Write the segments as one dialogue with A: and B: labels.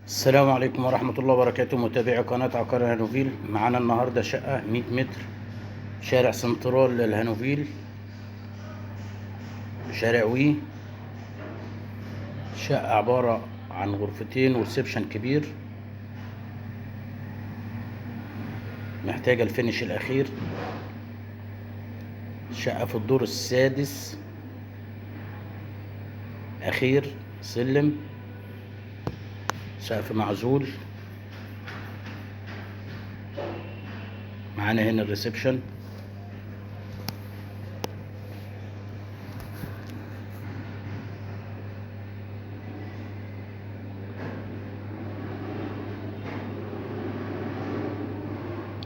A: السلام عليكم ورحمة الله وبركاته، متابعي قناة عقار الهانوفيل. معانا النهاردة شقة 100 متر، شارع سنترال للهانوفيل، شارع وي. شقة عبارة عن غرفتين وريسبشن كبير، محتاجة الفينش الأخير. شقة في الدور السادس أخير، سلم، سقف معزول. معانا هنا الريسبشن.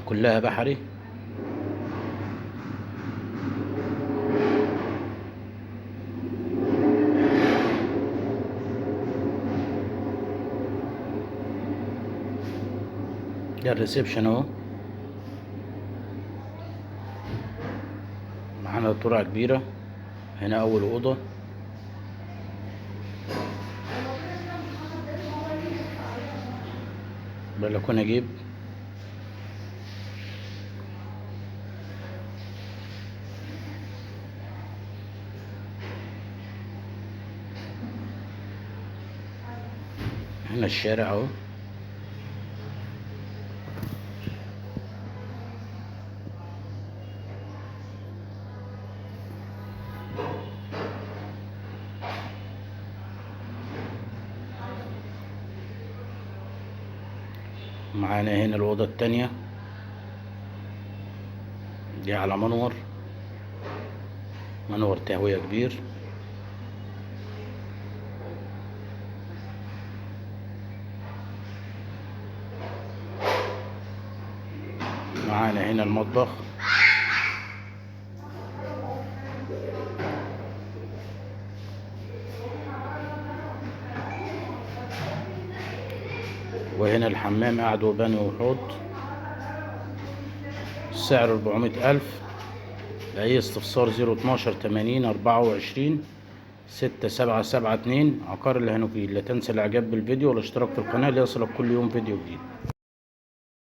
A: كلها بحري. ده الريسبشن اهو. معانا طرقة كبيرة. هنا أول أوضة، بلكونة جيب. هنا الشارع اهو. معانا هنا الأوضة التانية، دي على منور تهوية كبير. معانا هنا المطبخ. وهنا الحمام قاعد وباني وحوض. السعر 400,000. لأي استفسار 012-80-24-6772. عقار الهانوفيل. لا تنسى الإعجاب بالفيديو والاشتراك في القناة ليصلك كل يوم فيديو جديد.